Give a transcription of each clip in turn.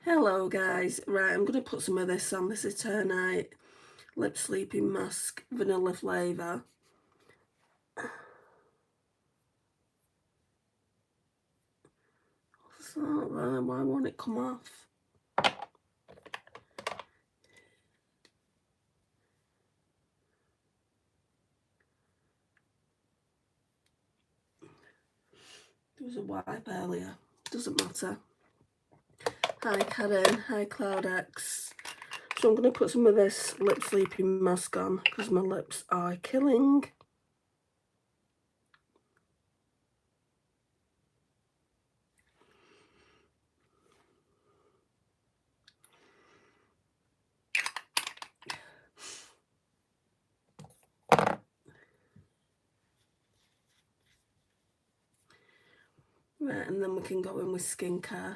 Hello guys, right, I'm going to put some of this on. This Eternite Lip Sleeping Mask, vanilla flavour. So, why won't it come off? There was a wipe earlier, doesn't matter. Hi Karen, hi CloudX. So I'm going to put some of this Lip Sleeping Mask on because my lips are killing. Right, and then we can go in with skincare.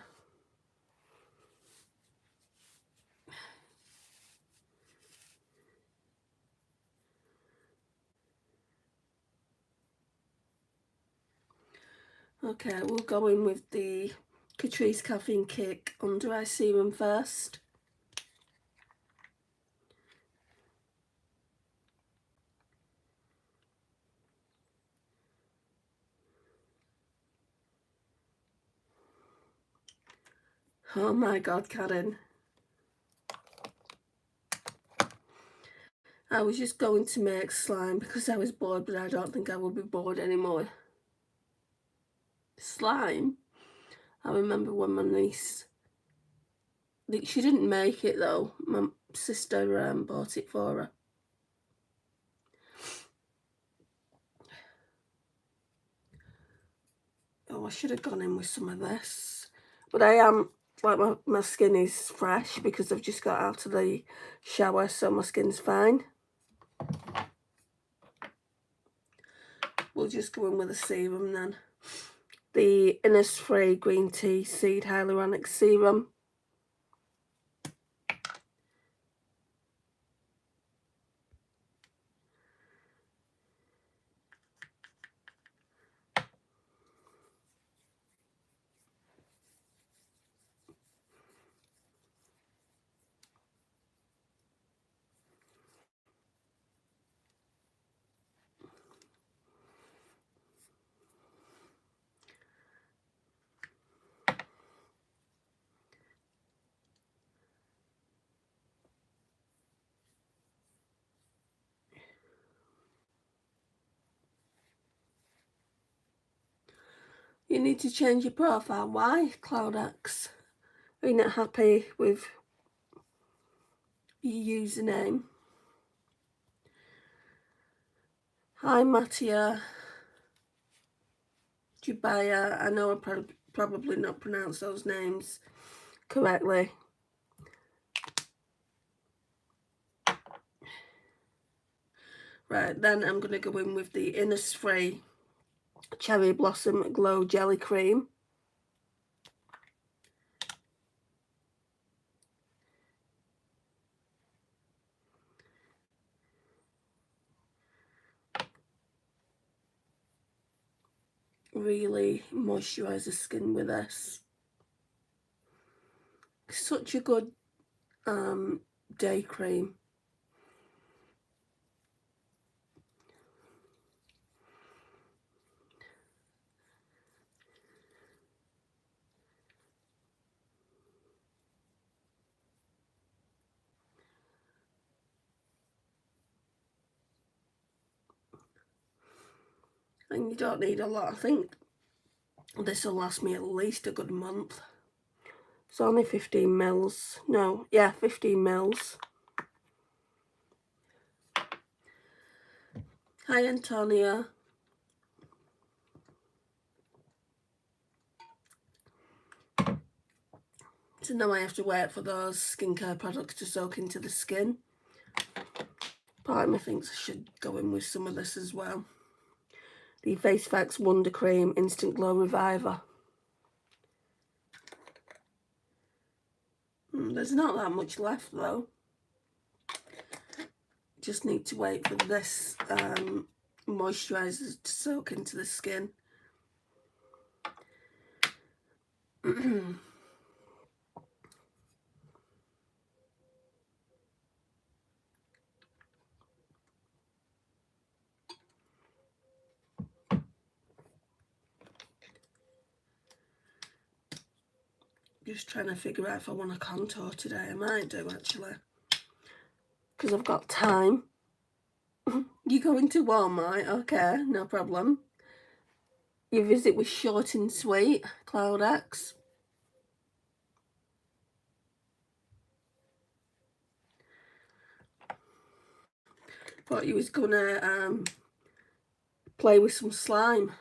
Okay, we'll go in with the Catrice Caffeine Kick Under Eye Serum first. Oh my god, Karen. I was just going to make slime because I was bored, but I don't think I will be bored anymore. Slime? I remember when my niece... She didn't make it though. My sister bought it for her. Oh, I should have gone in with some of this. But I am... Like, my skin is fresh because I've just got out of the shower, so my skin's fine. We'll just go in with a serum then. The Innisfree Green Tea Seed Hyaluronic Serum. You need to change your profile. Why, CloudX? Are you not happy with your username? Hi, Mattia. Jubaya. I know I probably not pronounced those names correctly. Right, then I'm going to go in with the Innisfree Cherry Blossom Glow Jelly Cream. Really moisturise the skin with this. Such a good day cream. And you don't need a lot. I think this will last me at least a good month. It's only 15 mils. No, yeah, 15 mils. Hi, Antonia. So now I have to wait for those skincare products to soak into the skin. Part of me thinks I should go in with some of this as well. The Face Facts Wonder Cream Instant Glow Reviver. There's not that much left though. Just need to wait for this moisturiser to soak into the skin. Just trying to figure out if I want to contour today. I might do, actually, because I've got time. You going to Walmart? Okay, no problem. Your visit was short and sweet, Cloud X. Thought you was gonna play with some slime.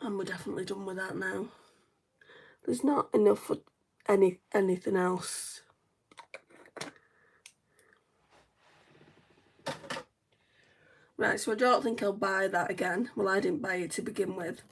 And we're definitely done with that now. There's not enough for anything else. Right, so I don't think I'll buy that again. Well, I didn't buy it to begin with.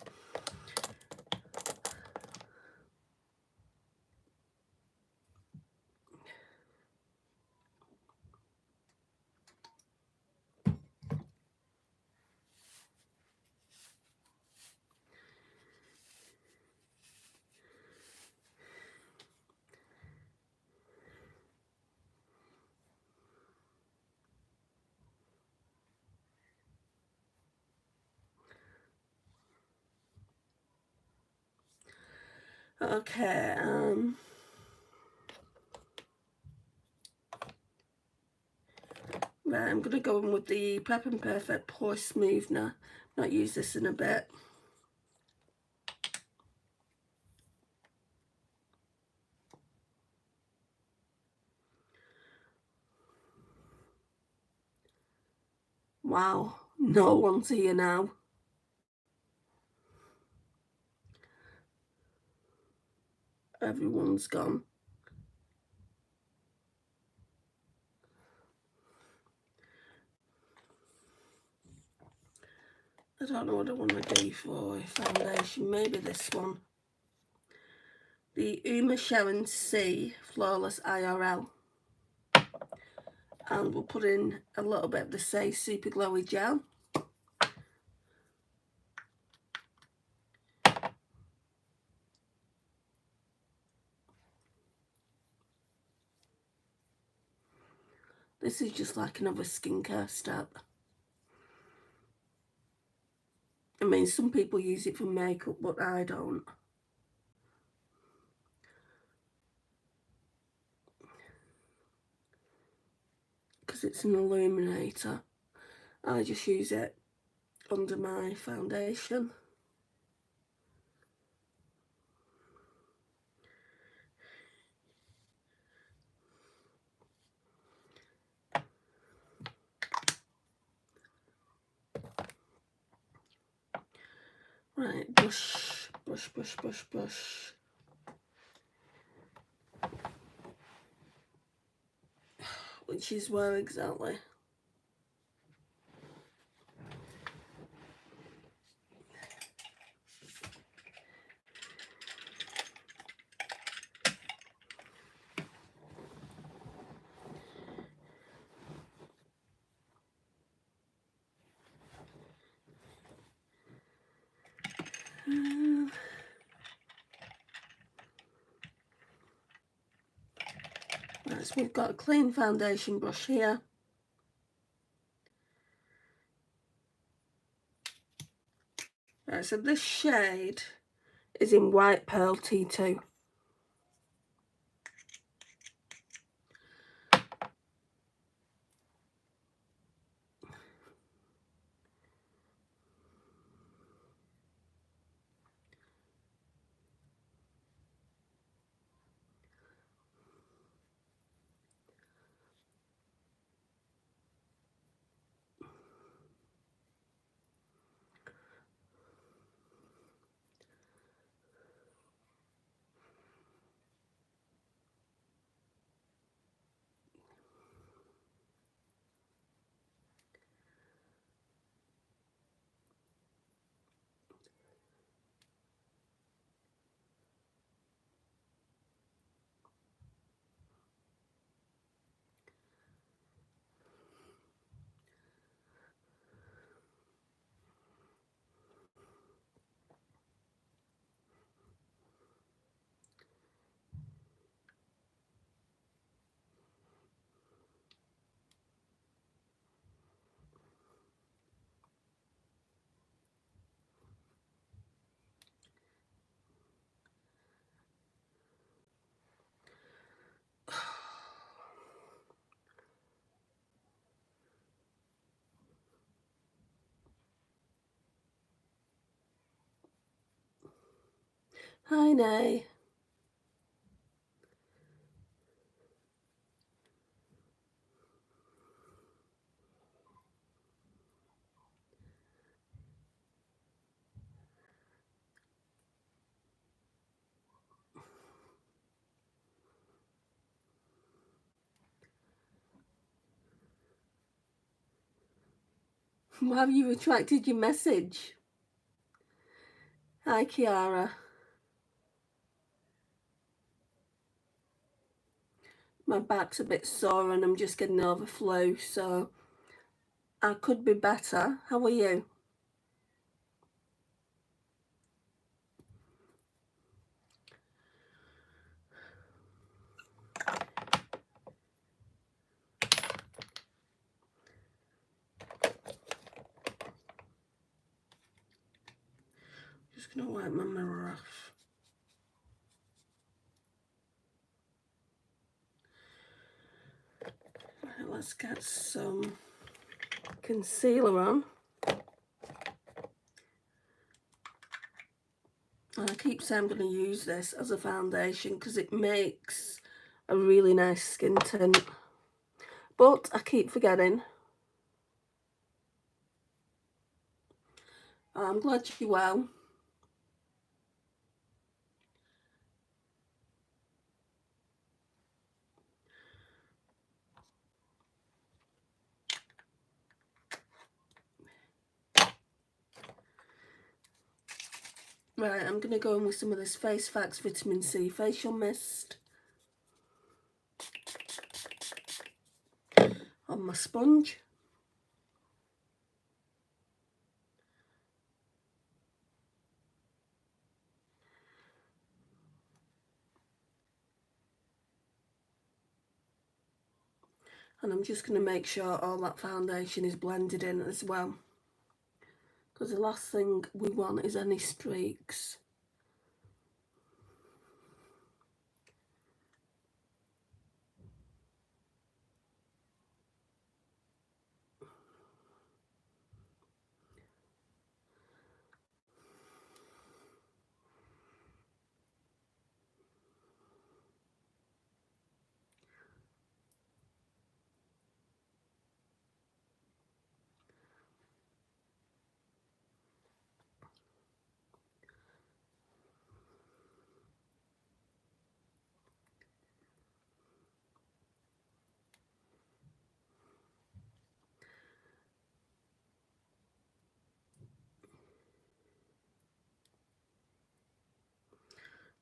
Okay, right, I'm gonna go in with the Prep and Perfect Pore Smoothener. Not use this in a bit. Wow, no one's here now. Everyone's gone. I don't know what I want to do for foundation. Maybe this one. The Uma Sharon C Flawless IRL. And we'll put in a little bit of the Say Super Glowy Gel. This is just like another skincare step. I mean, some people use it for makeup, but I don't. Because it's an illuminator. I just use it under my foundation. Right, brush, brush, brush, brush, brush. Which is where exactly? Right, so we've got a clean foundation brush here. Right, so this shade is in White Pearl T2. Hi, Nay. Why have you retracted your message? Hi, Kiara. My back's a bit sore and I'm just getting over flu, so I could be better. How are you? Just gonna wipe my mirror off. Right, let's get some concealer on. And I keep saying I'm going to use this as a foundation because it makes a really nice skin tint. But I keep forgetting. I'm glad you're well. Right, I'm going to go in with some of this Face Facts Vitamin C Facial Mist on my sponge. And I'm just going to make sure all that foundation is blended in as well. Because the last thing we want is any streaks.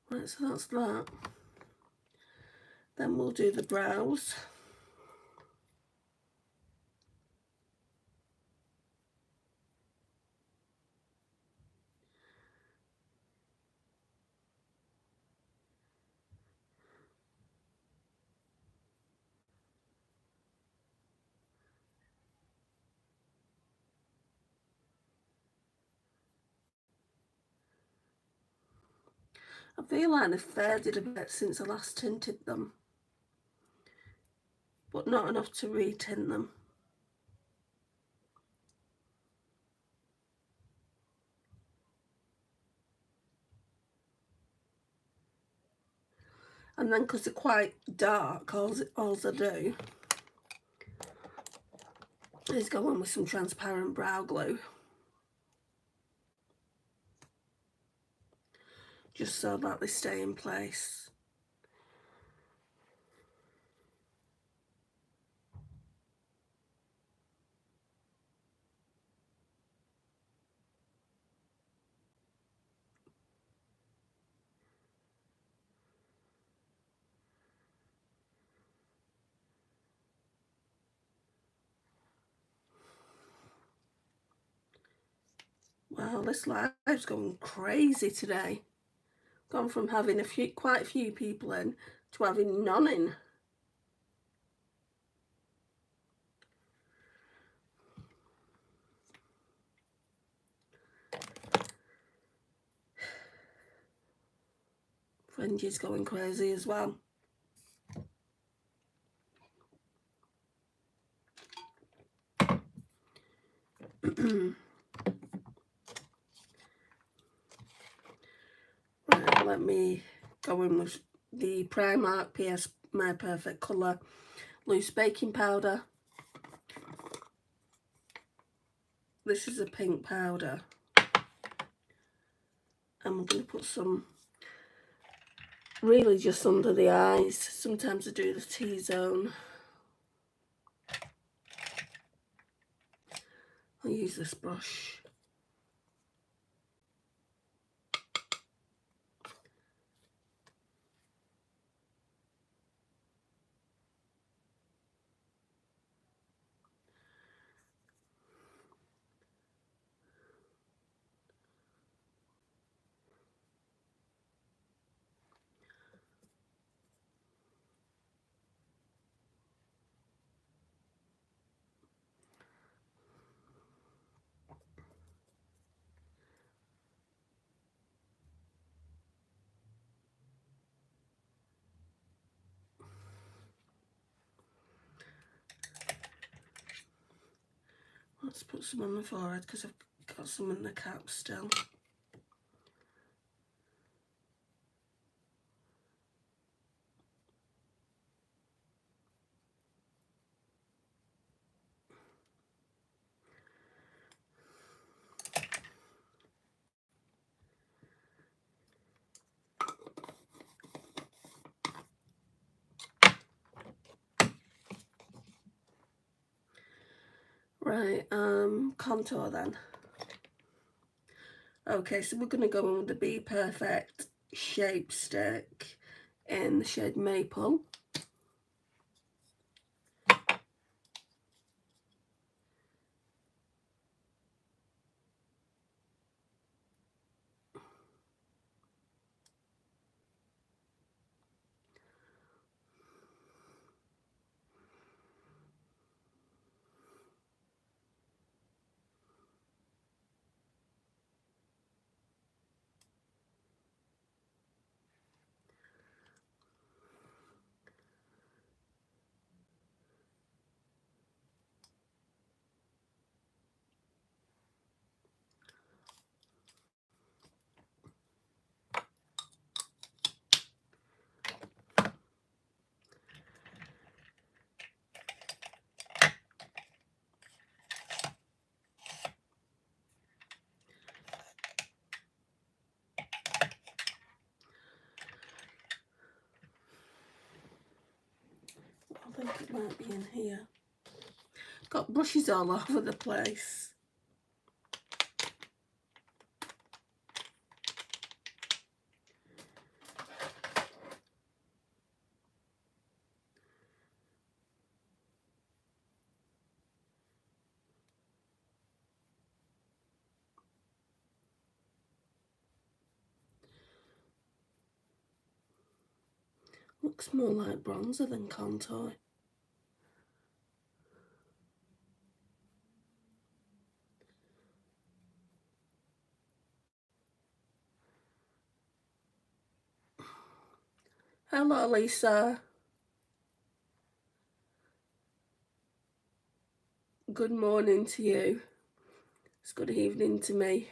Right, so that's that. Then we'll do the brows. I feel like they've faded a bit since I last tinted them, but not enough to retint them. And then because they're quite dark, all I do is go in with some transparent brow glue, just so that they stay in place. Wow, this live's going crazy today. Gone from having quite a few people in to having none in. Fringy's going crazy as well. Right, let me go in with the Primark PS My Perfect Colour loose baking powder. This is a pink powder. And we're going to put some really just under the eyes. Sometimes I do the T-zone. I'll use this brush. Let's put some on the forehead because I've got some in the cap still. Right, contour then. Okay, so we're going to go in with the Be Perfect Shape Stick in the shade Maple. I think it might be in here. Got brushes all over the place. Looks more like bronzer than contour. Hello, Lisa. Good morning to you. It's good evening to me.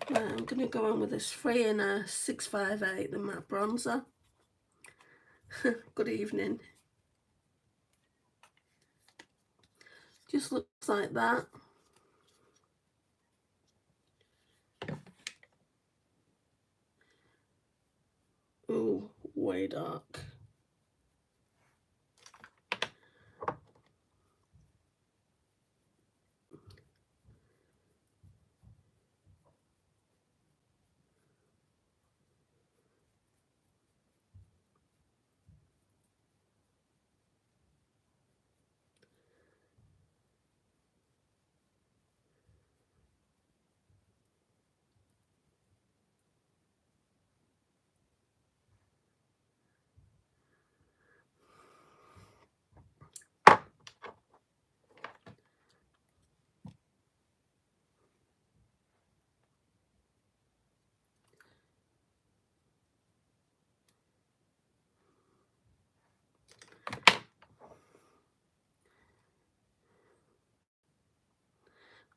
I'm going to go in with this 3 in a 658, the matte bronzer. Good evening. Just looks like that. Ooh, way dark.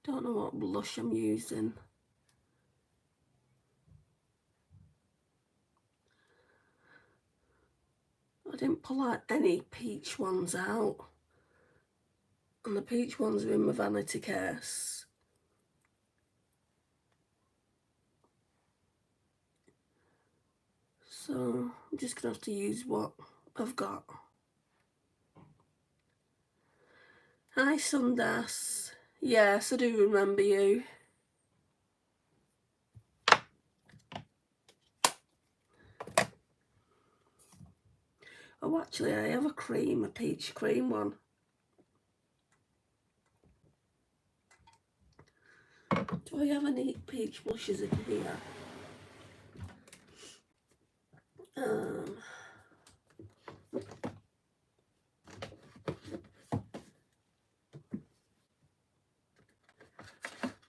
Don't know what blush I'm using. I didn't pull out any peach ones out. And the peach ones are in my vanity case. So I'm just going to have to use what I've got. Hi Sundas. Yes, I do remember you. Oh, actually, I have a peach cream one. Do I have any peach blushes in here?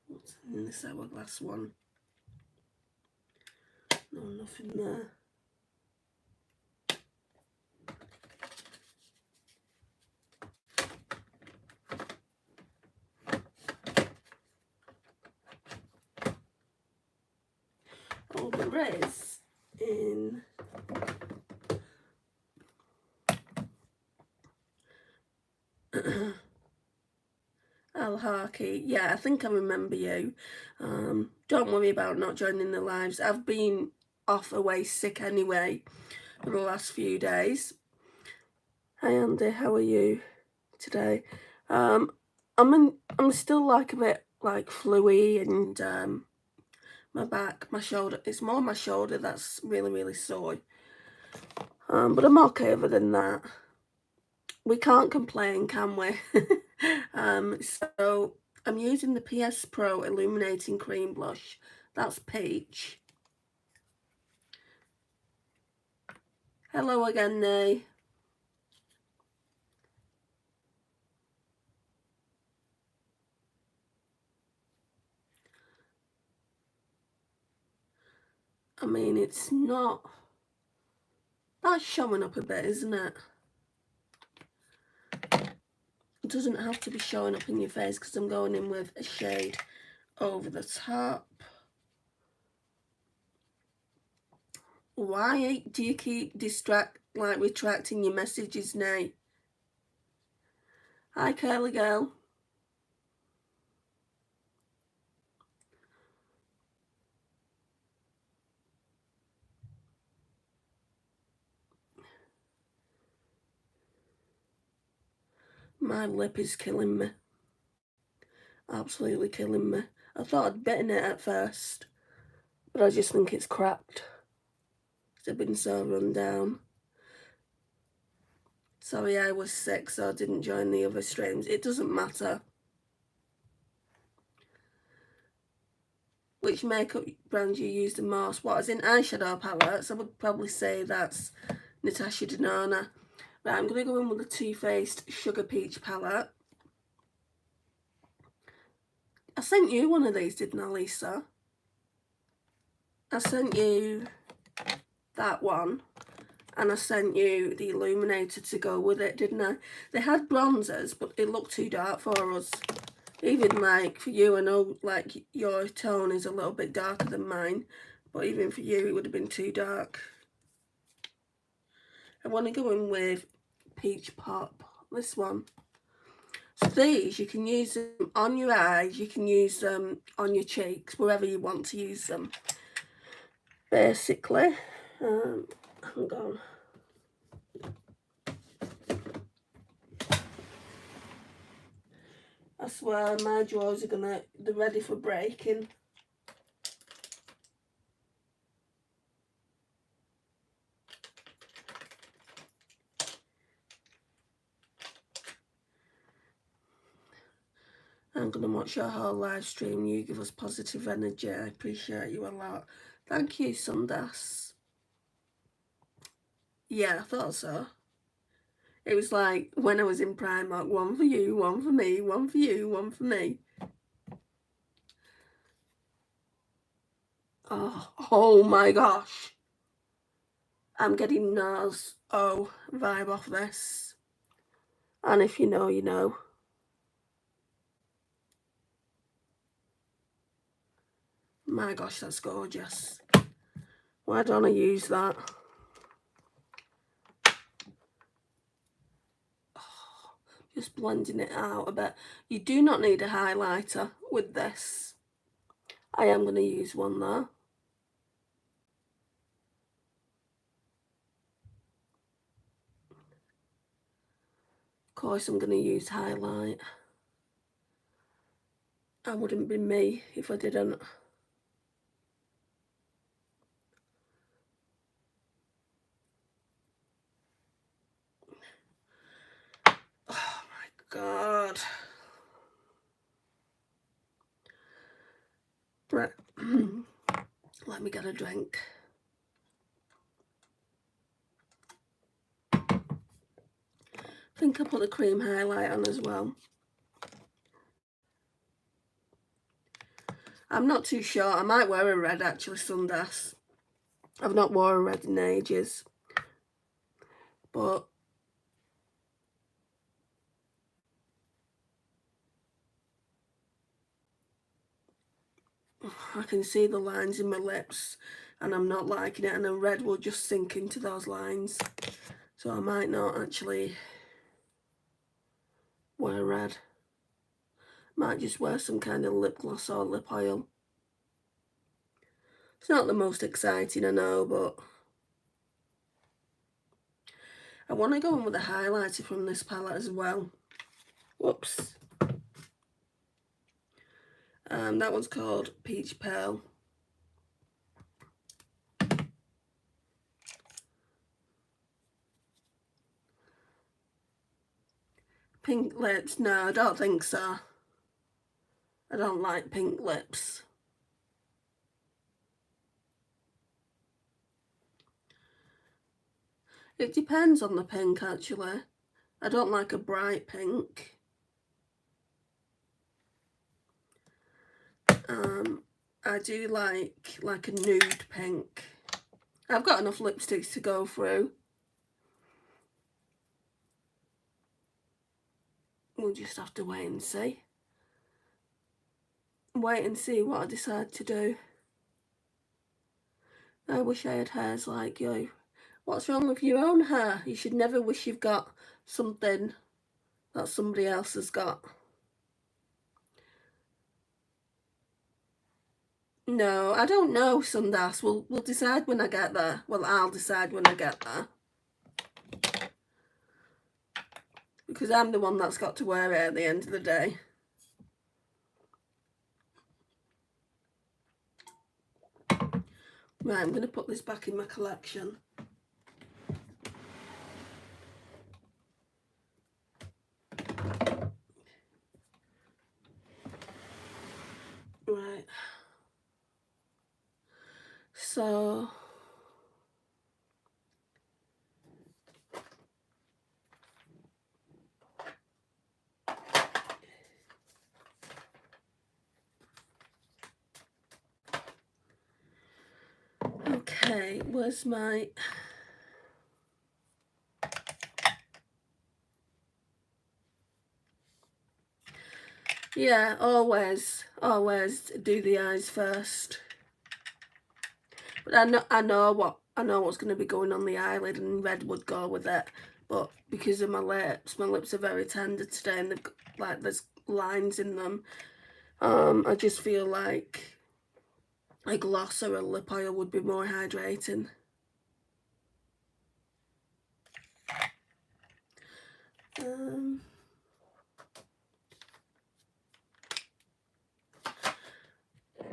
What's in this hourglass one? No, nothing there. Oh, there is in Al-Haki. Yeah, I think I remember you. Don't worry about not joining the lives. I've been off away sick anyway for the last few days. Hi Andy, how are you today? I'm still like a bit like fluey, and my back, my shoulder. It's more my shoulder that's really sore. But I'm okay other than that. We can't complain, can we? So I'm using the PS Pro Illuminating Cream Blush. That's peach. Hello again, Nay. I mean, it's not... That's showing up a bit, isn't it? It doesn't have to be showing up in your face because I'm going in with a shade over the top. Why do you keep retracting your messages now? Hi, curly girl. My lip is killing me. Absolutely killing me. I thought I'd bitten it at first, but I just think it's cracked. I've been so run down. Sorry, I was sick, so I didn't join the other streams. It doesn't matter. Which makeup brand you use the most? What, as in eyeshadow palettes? I would probably say that's Natasha Denona. Right, I'm going to go in with the Too Faced Sugar Peach palette. I sent you one of these, didn't I, Lisa? I sent you that one. And I sent you the illuminator to go with it, didn't I? They had bronzers, but it looked too dark for us. Even like for you, I know like your tone is a little bit darker than mine, but even for you it would have been too dark. I want to go in with Peach Pop, this one. So these, you can use them on your eyes, you can use them on your cheeks, wherever you want to use them. Basically, hang on. I swear my drawers are they're ready for breaking. I'm going to watch your whole live stream. You give us positive energy. I appreciate you a lot. Thank you, Sundas. Yeah, I thought so. It was like when I was in Primark, one for you, one for me, one for you, one for me. Oh my gosh. I'm getting NARS vibe off this. And if you know, you know. My gosh, that's gorgeous. Why don't I use that? Just blending it out a bit. You do not need a highlighter with this. I am going to use one though. Of course I'm going to use highlight. I wouldn't be me if I didn't. Oh my God. Right. Let me get a drink. I think I put the cream highlight on as well. I'm not too sure. I might wear a red actually, Sundas. I've not worn a red in ages. But I can see the lines in my lips and I'm not liking it, and a red will just sink into those lines. So I might not actually wear red. Might just wear some kind of lip gloss or lip oil. It's not the most exciting, I know, but I want to go in with a highlighter from this palette as well. Whoops. That one's called Peach Pearl. Pink lips? No, I don't think so. I don't like pink lips. It depends on the pink, actually. I don't like a bright pink. I do like a nude pink. I've got enough lipsticks to go through. We'll just have to wait and see. Wait and see what I decide to do. I wish I had hairs like you. What's wrong with your own hair? You should never wish you've got something that somebody else has got. No, I don't know, Sundas. We'll decide when I get there. Well, I'll decide when I get there. Because I'm the one that's got to wear it at the end of the day. Right, I'm going to put this back in my collection. Right. So... Okay, where's my... Yeah, always do the eyes first. But I know what's going to be going on the eyelid, and red would go with it. But because of my lips are very tender today, and they've got, like, there's lines in them. I just feel like a gloss or a lip oil would be more hydrating.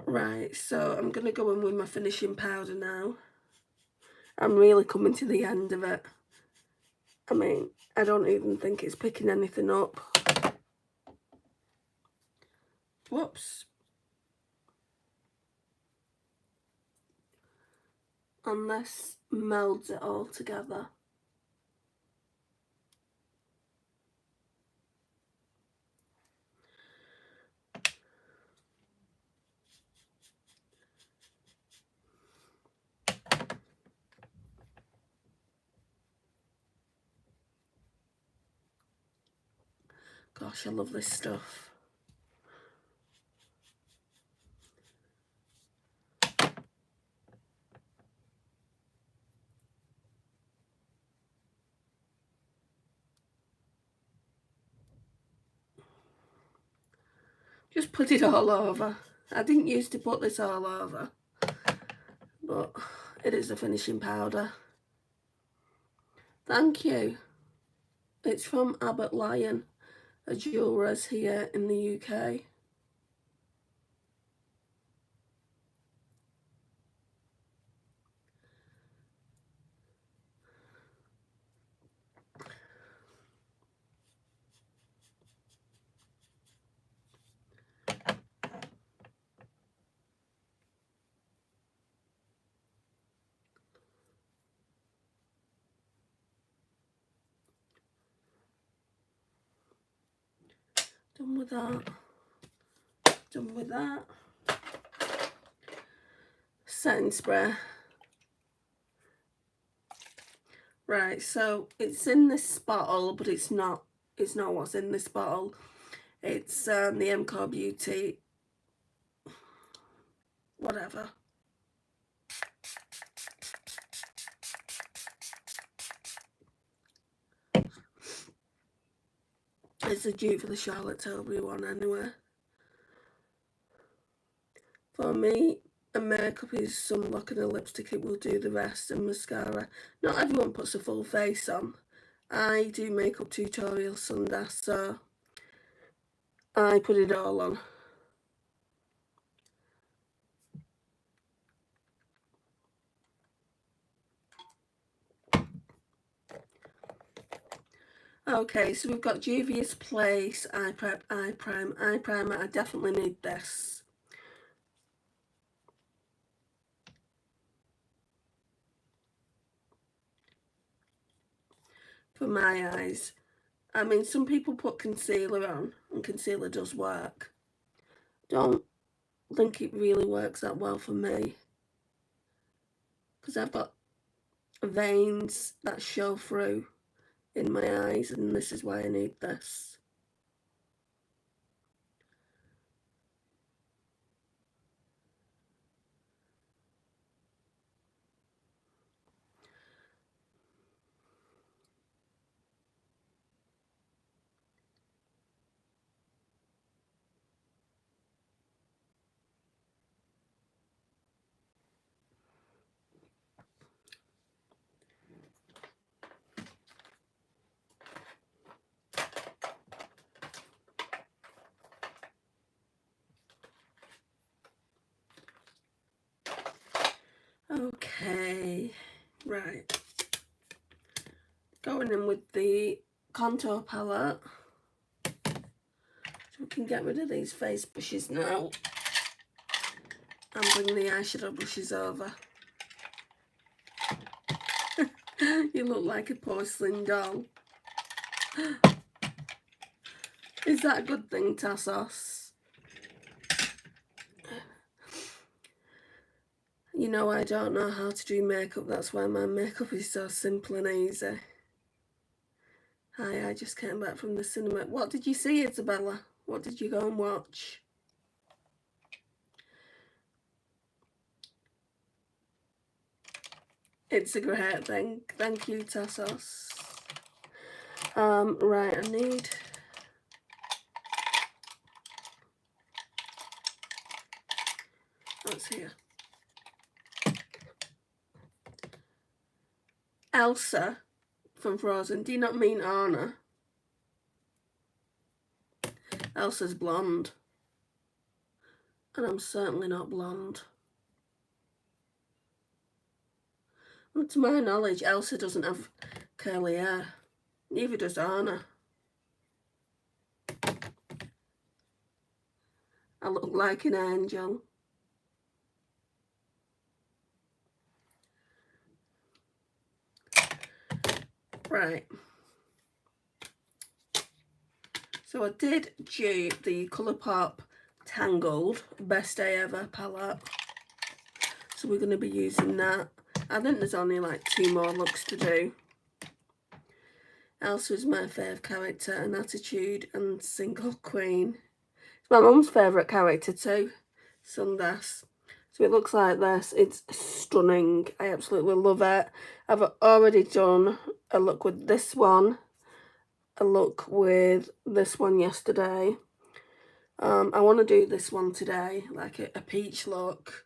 Right, so I'm going to go in with my finishing powder now. I'm really coming to the end of it. I mean, I don't even think it's picking anything up. Whoops. And this melds it all together. Gosh, I love this stuff. Just put it all over. I didn't used to put this all over, but it is a finishing powder. Thank you. It's from Abbott Lion, a jeweller's here in the UK. Done with that. Done with that. Setting spray. Right, so it's in this bottle, but it's not what's in this bottle. It's the MCO Beauty, whatever. It's a dupe for the Charlotte Tilbury one anyway. For me, a makeup is sunblock and a lipstick, it will do the rest, and mascara. Not everyone puts a full face on. I do makeup tutorials Sunday, so I put it all on. Okay, so we've got Juvia's Place Eye Prep, Eye Primer. I definitely need this. For my eyes. I mean, some people put concealer on, and concealer does work. Don't think it really works that well for me, because I've got veins that show through in my eyes, and this is why I need this. Okay, right. Going in with the contour palette. So we can get rid of these face brushes now. And bring the eyeshadow brushes over. You look like a porcelain doll. Is that a good thing, Tassos? You know, I don't know how to do makeup. That's why my makeup is so simple and easy. Hi, I just came back from the cinema. What did you see, Isabella? What did you go and watch? It's a great thing. Thank you, Tassos. Right, I need... That's here. Elsa from Frozen. Do you not mean Anna? Elsa's blonde. And I'm certainly not blonde. And to my knowledge, Elsa doesn't have curly hair. Neither does Anna. I look like an angel. Right. So I did dupe the Colourpop Tangled Best Day Ever palette. So we're going to be using that. I think there's only like 2 more looks to do. Elsa is my favourite character, and Attitude and Single Queen. It's my mum's favourite character too, Sundass. So it looks like this. It's stunning. I absolutely love it. I've already done a look with this one, a look with this one yesterday. I want to do this one today, like a peach look,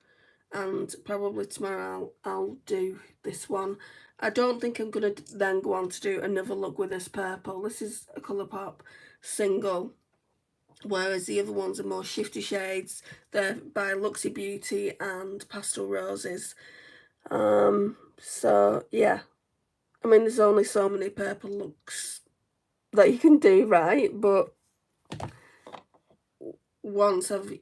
and probably tomorrow I'll do this one. I don't think I'm going to then go on to do another look with this purple. This is a Colourpop single, whereas the other ones are more shifty shades. They're by Luxy Beauty and Pastel Roses. So yeah, I mean, there's only so many purple looks that you can do, right? But once done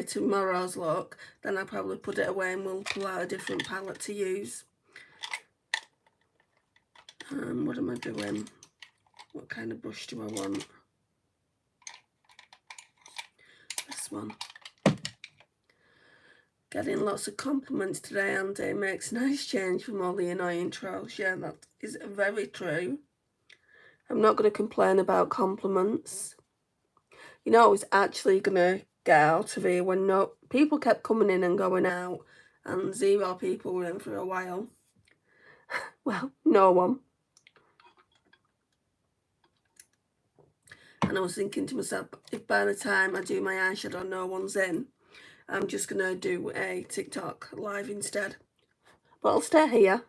tomorrow's look, then I'll probably put it away and we'll pull out a different palette to use. What am I doing? What kind of brush do I want? This one. Getting lots of compliments today, Andy. It makes a nice change from all the annoying trolls. Yeah, that is very true. I'm not going to complain about compliments. You know, I was actually going to get out of here when people kept coming in and going out, and 0 people were in for a while. Well, no one. And I was thinking to myself, if by the time I do my eyeshadow no one's in, I'm just going to do a TikTok live instead. But I'll stay here.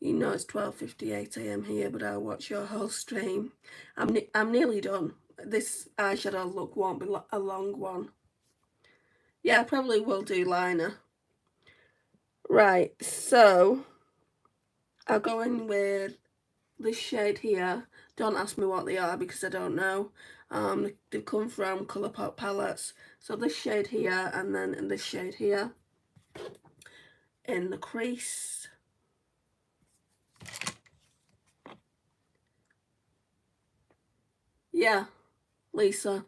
You know it's 12:58 AM here, but I'll watch your whole stream. I'm nearly done. This eyeshadow look won't be a long one. Yeah, I probably will do liner. Right, so I'll go in with this shade here. Don't ask me what they are because I don't know. They've come from Colourpop palettes. So this shade here, and then this shade here in the crease. Yeah, Lisa.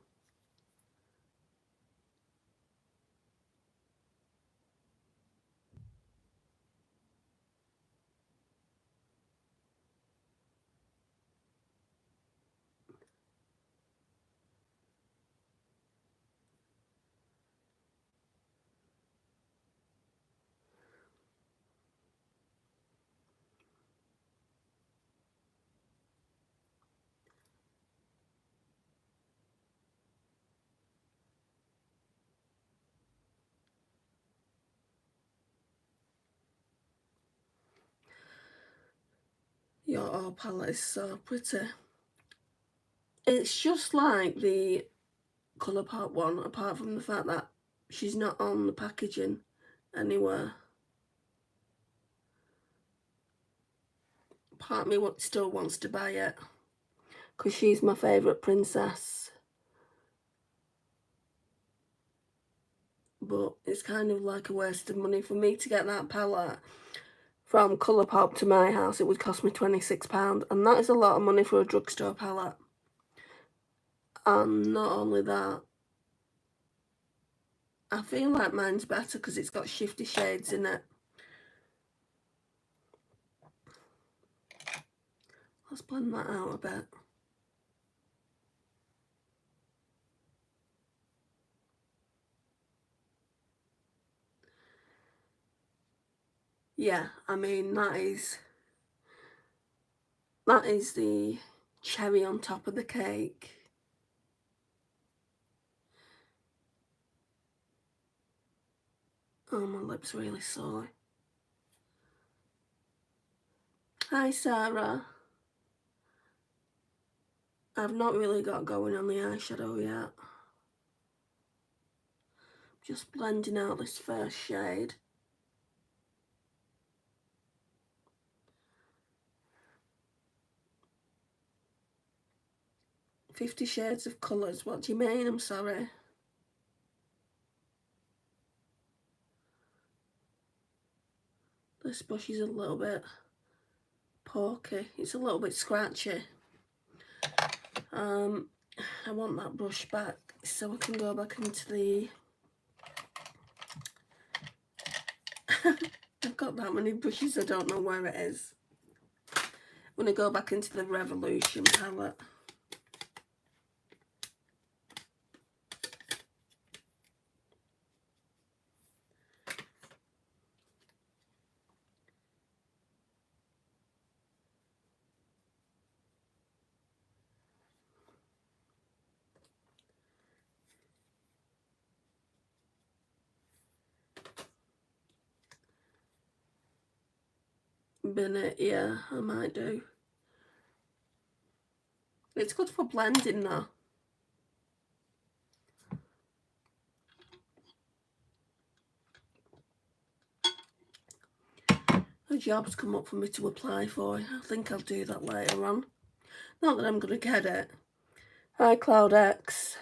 Your all palette is so pretty. It's just like the Colourpop one, apart from the fact that she's not on the packaging anywhere. Part of me still wants to buy it because she's my favourite princess. But it's kind of like a waste of money for me to get that palette from Colourpop to my house. It would cost me £26, and that is a lot of money for a drugstore palette. And not only that, I feel like mine's better because it's got shifty shades in it. Let's blend that out a bit. Yeah, I mean, that is the cherry on top of the cake. Oh, my lips really sore. Hi, Sarah. I've not really got going on the eyeshadow yet. Just blending out this first shade. "50 Shades of Colours." What do you mean? I'm sorry. This brush is a little bit porky. It's a little bit scratchy. I want that brush back so I can go back into the... I've got that many brushes, I don't know where it is. I'm going to go back into the Revolution palette. Bennett, yeah, I might do. It's good for blending though. A job's come up for me to apply for. I think I'll do that later on. Not that I'm going to get it. Hi, Cloud X.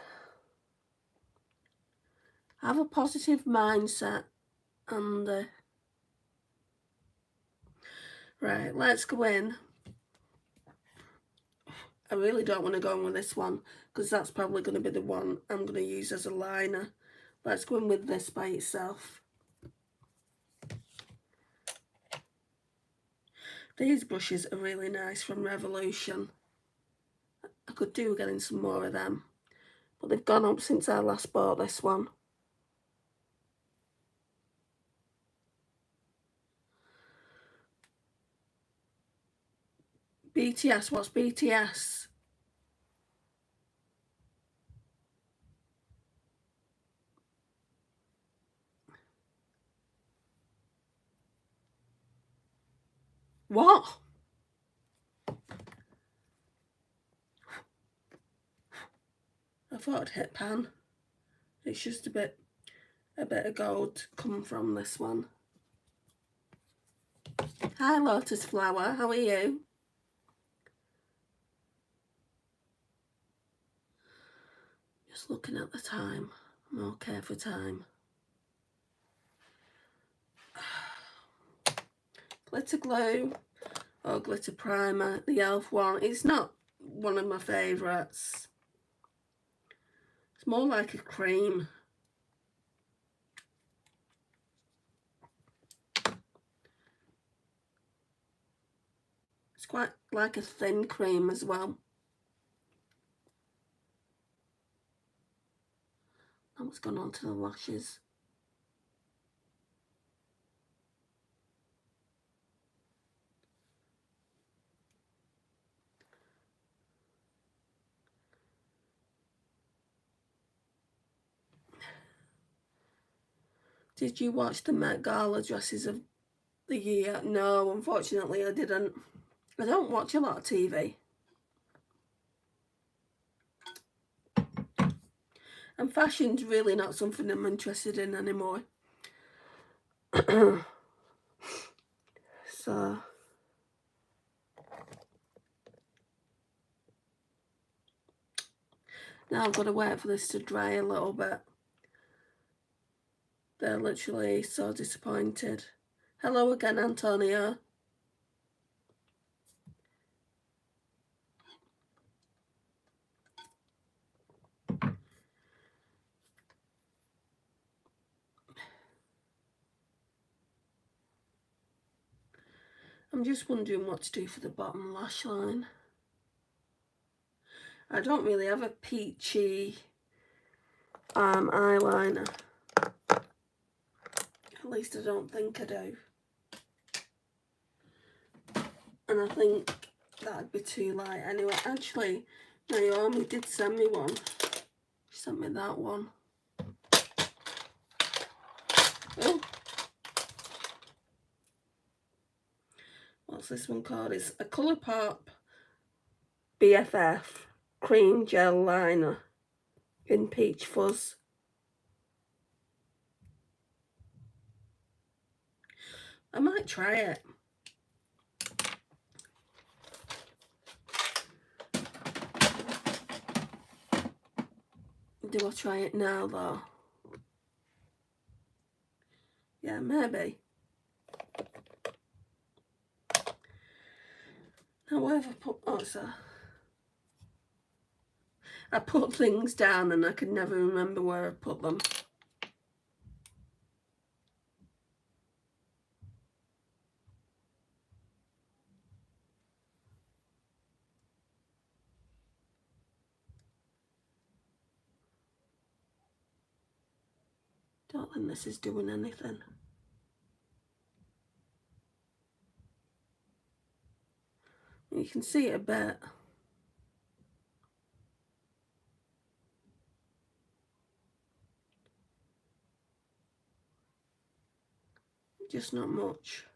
Have a positive mindset. And right, let's go in. I really don't want to go in with this one because that's probably going to be the one I'm going to use as a liner. Let's go in with this by itself. These brushes are really nice from Revolution. I could do getting some more of them, but they've gone up since I last bought this one. BTS, what's BTS? What? I thought I'd hit pan. It's just a bit of gold coming from this one. Hi, Lotus Flower, how are you? Just looking at the time. I'm okay for time. Glitter glue or glitter primer, the e.l.f. one. It's not one of my favourites. It's more like a cream. It's quite like a thin cream as well. That was gone on to the lashes. Did you watch the Met Gala dresses of the year? No, unfortunately I didn't. I don't watch a lot of TV. And fashion's really not something I'm interested in anymore. So now I've got to wait for this to dry a little bit. They're literally so disappointed. Hello again, Antonio. I'm just wondering what to do for the bottom lash line. I don't really have a peachy eyeliner. At least I don't think I do. And I think that'd be too light anyway. Actually, Naomi did send me one. She sent me that one. Oh. What's this one called? It's a Colourpop BFF cream gel liner in peach fuzz. I might try it. Do I try it now though? Yeah, maybe. Now where have I put, oh, so I put things down and I could never remember where I put them. Don't think this is doing anything. You can see it a bit. Just not much.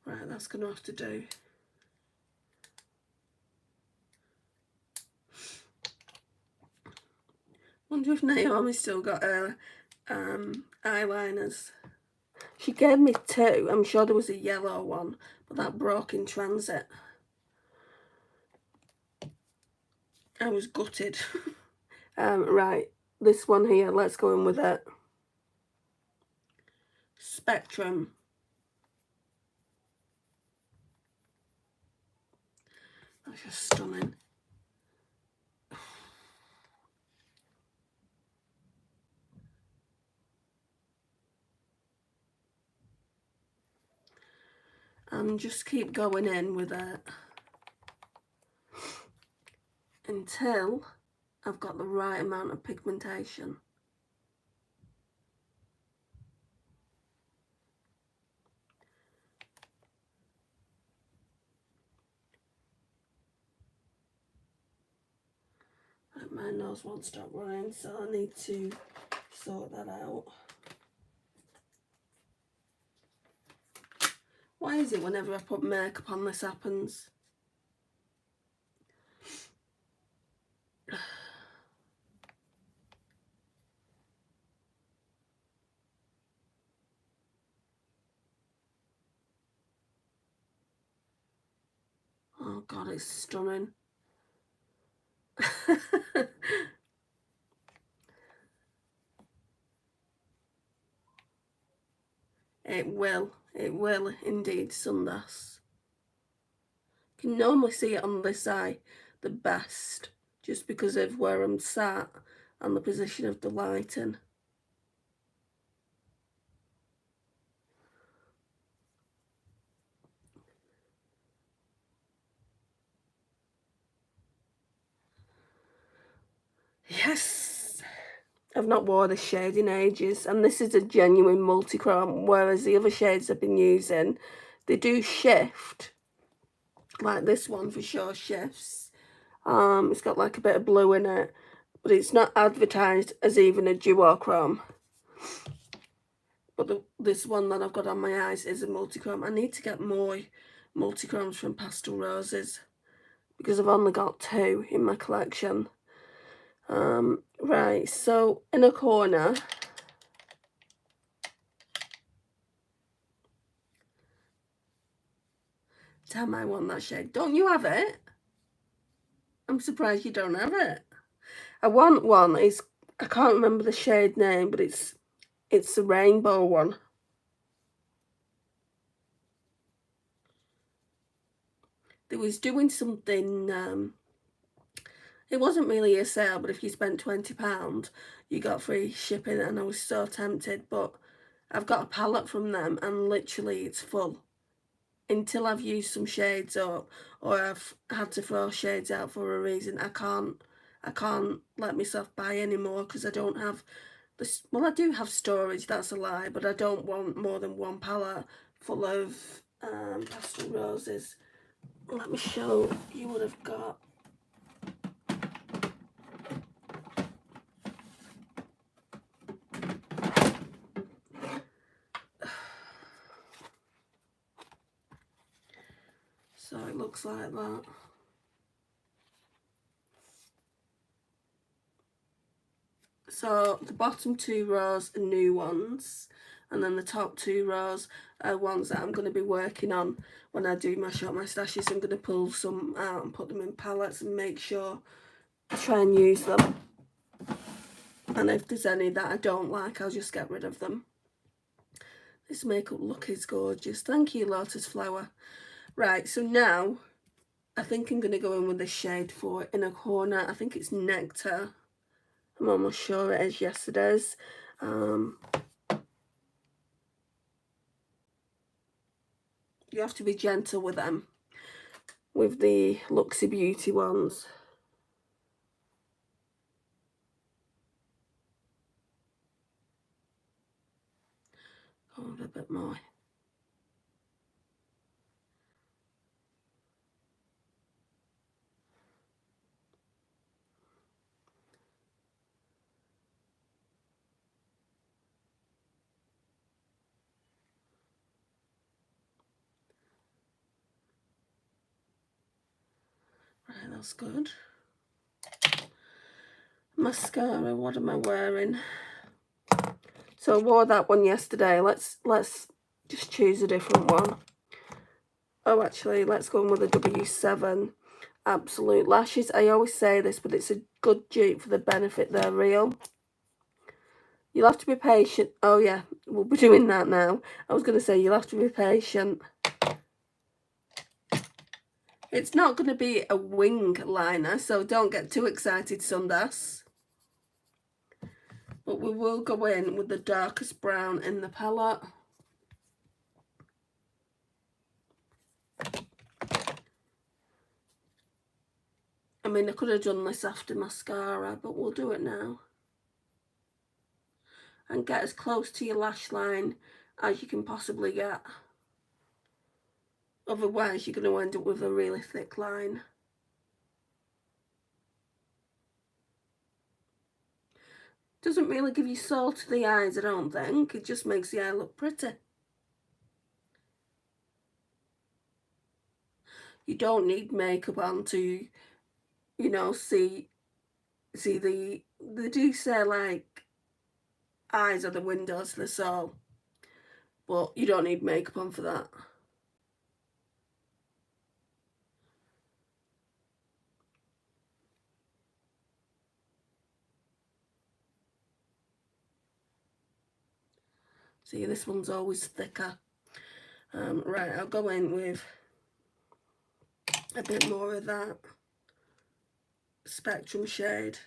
Right, that's going to have to do. Wonder if Naomi's still got her eyeliners. She gave me two. I'm sure there was a yellow one, but that broke in transit. I was gutted. Right, this one here, let's go in with it. Spectrum. That's just stunning. And just keep going in with it until I've got the right amount of pigmentation. My nose won't stop running, so I need to sort that out. Why is it whenever I put makeup on this happens? Oh God, it's stunning. It will indeed, Sundas. You can normally see it on this eye the best, just because of where I'm sat and the position of the lighting. Yes! I've not worn this shade in ages, and this is a genuine multi-chrome, whereas the other shades I've been using, they do shift. Like this one for sure shifts. It's got like a bit of blue in it, but it's not advertised as even a duochrome. But this one that I've got on my eyes is a multi-chrome. I need to get more multi-chromes from Pastel Roses because I've only got two in my collection. Right, so in a corner, damn, I want that shade. Don't you have it? I'm surprised you don't have it. I want one. It's, I can't remember the shade name, but it's the rainbow one. They was doing something, it wasn't really a sale, but if you spent £20, you got free shipping, and I was so tempted, but I've got a palette from them and literally it's full. Until I've used some shades up or I've had to throw shades out for a reason, I can't let myself buy any more because I don't have this. Well, I do have storage, that's a lie, but I don't want more than one palette full of pastel roses. Let me show you what I've got. So it looks like that. So the bottom 2 rows are new ones, and then the top 2 rows are ones that I'm going to be working on when I do my shop my stashes. I'm going to pull some out and put them in palettes and make sure I try and use them. And if there's any that I don't like, I'll just get rid of them. This makeup look is gorgeous. Thank you, Lotus Flower. Right, so now I think I'm going to go in with this shade for Inner Corner. I think it's Nectar. I'm almost sure it is. Yes, it is. You have to be gentle with them, with the Luxy Beauty ones. Oh, a bit more. Right, that's good. Mascara, what am I wearing? So I wore that one yesterday. Let's just choose a different one. Oh, actually, let's go in with a W7 Absolute Lashes. I always say this, but it's a good dupe for the benefit they're real. You'll have to be patient. Oh, yeah, we'll be doing that now. I was going to say, you'll have to be patient. It's not going to be a wing liner, so don't get too excited, Sundas. But we will go in with the darkest brown in the palette. I mean, I could have done this after mascara, but we'll do it now. And get as close to your lash line as you can possibly get. Otherwise, you're going to end up with a really thick line. Doesn't really give you soul to the eyes, I don't think. It just makes the eye look pretty. You don't need makeup on to, you know, see they do say like eyes are the windows to the soul, but you don't need makeup on for that. See, this one's always thicker. Right, I'll go in with a bit more of that Spectrum shade.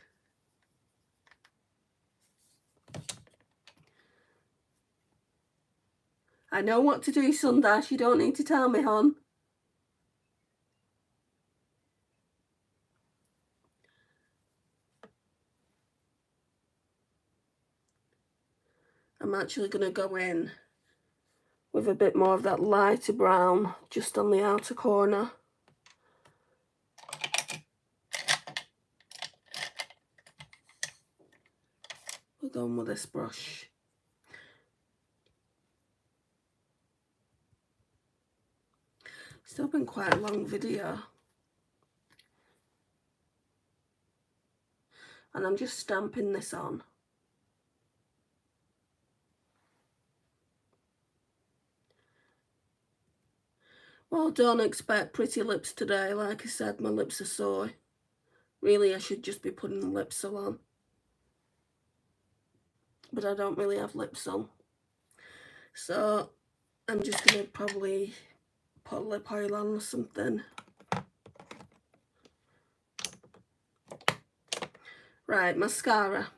I know what to do, Sundash. You don't need to tell me, hon. I'm actually going to go in with a bit more of that lighter brown just on the outer corner. We're going with this brush. Still been quite a long video. And I'm just stamping this on. Well, don't expect pretty lips today. Like I said, my lips are sore. Really, I should just be putting the lipsil on. But I don't really have lipsil. So I'm just going to probably put lip oil on or something. Right, mascara.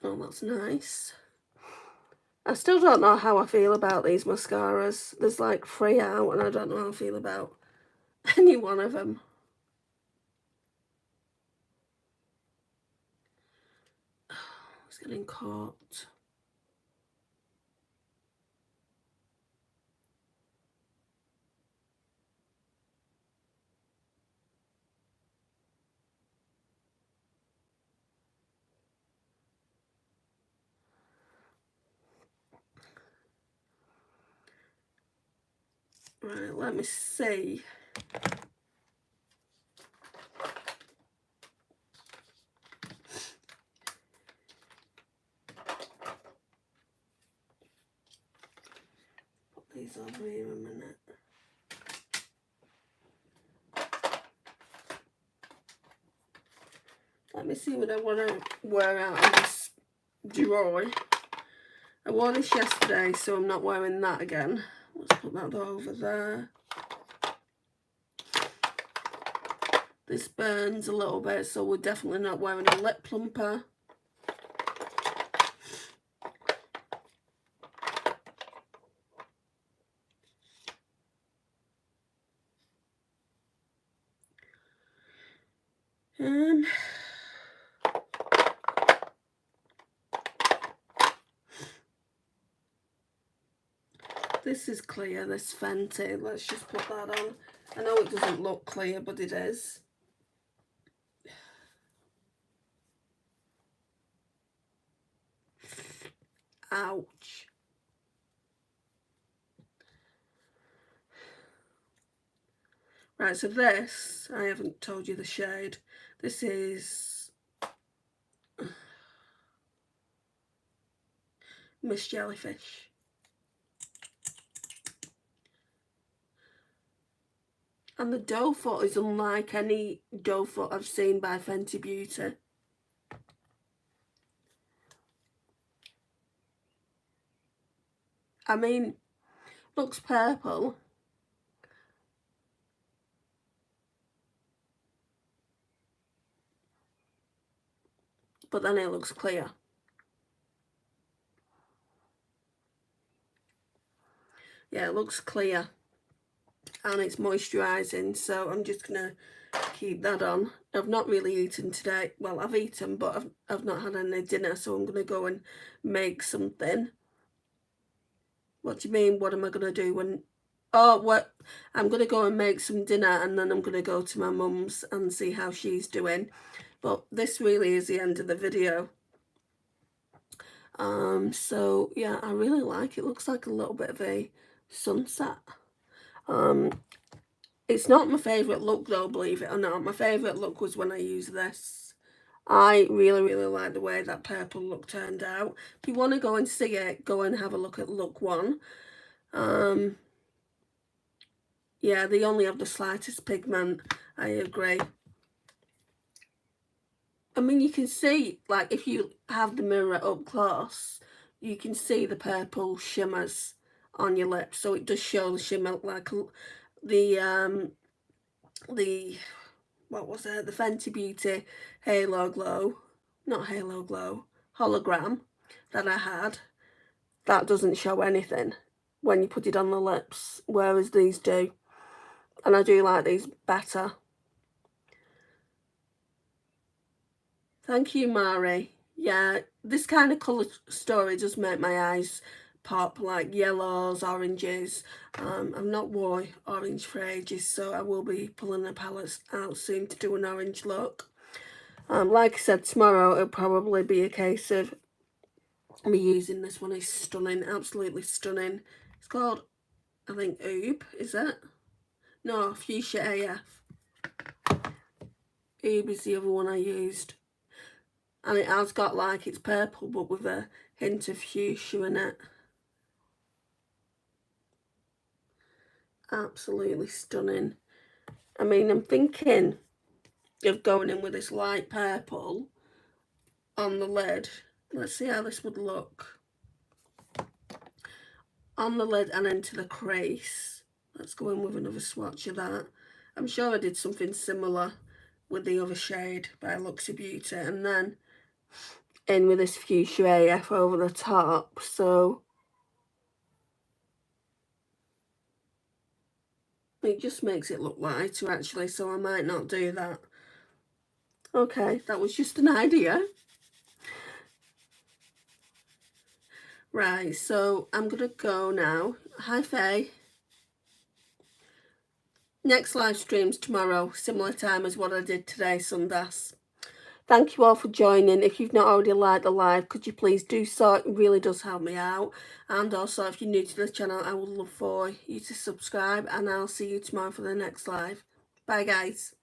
Oh, that's nice. I still don't know how I feel about these mascaras. There's like 3 out and I don't know how I feel about any one of them. It's getting caught. Right, let me see. Put these over here a minute. Let me see what I want to wear out of this drawer. I wore this yesterday, so I'm not wearing that again. Let's put that over there. This burns a little bit, so we're definitely not wearing a lip plumper. This is clear, this Fenty. Let's just put that on. I know it doesn't look clear, but it is. Ouch. Right, so this, I haven't told you the shade. This is Miss Jellyfish. And the doe foot is unlike any doe foot I've seen by Fenty Beauty. I mean, looks purple. But then it looks clear. Yeah, it looks clear. And it's moisturising, so I'm just going to keep that on. I've not really eaten today. Well, I've eaten, but I've not had any dinner, so I'm going to go and make something. What do you mean, what am I going to do when... Oh, what? I'm going to go and make some dinner, and then I'm going to go to my mum's and see how she's doing. But this really is the end of the video. So, yeah, I really like it. Looks like a little bit of a sunset. It's not my favourite look though, believe it or not. My favourite look was when I used this. I really, really like the way that purple look turned out. If you want to go and see it, go and have a look at look 1. Yeah, they only have the slightest pigment. I agree. I mean, you can see, like, if you have the mirror up close, you can see the purple shimmers on your lips. So it does show the shimmer, like the what was it? The Fenty Beauty Halo Glow, not Halo Glow, hologram that I had. That doesn't show anything when you put it on the lips, whereas these do. And I do like these better. Thank you, Mari. Yeah, this kind of colour story does make my eyes pop, like yellows, oranges. I've not worn orange for ages, so I will be pulling the palette out soon to do an orange look. Like I said, tomorrow it'll probably be a case of me using this one. Is stunning, absolutely stunning. It's called, I think, Oob, is it? No, Fuchsia AF. Oob is the other one I used. And it has got, like, it's purple, but with a hint of fuchsia in it. Absolutely stunning. I mean, I'm thinking of going in with this light purple on the lid. Let's see how this would look. On the lid and into the crease. Let's go in with another swatch of that. I'm sure I did something similar with the other shade by Luxy Beauty. And then in with this Fuchsia AF over the top, so it just makes it look lighter actually, so I might not do that. Okay, that was just an idea. Right, so I'm gonna go now. Hi Faye. Next live stream's tomorrow, similar time as what I did today, Sundas. Thank you all for joining. If you've not already liked the live, could you please do so? It really does help me out. And also, if you're new to the channel, I would love for you to subscribe, and I'll see you tomorrow for the next live. Bye, guys.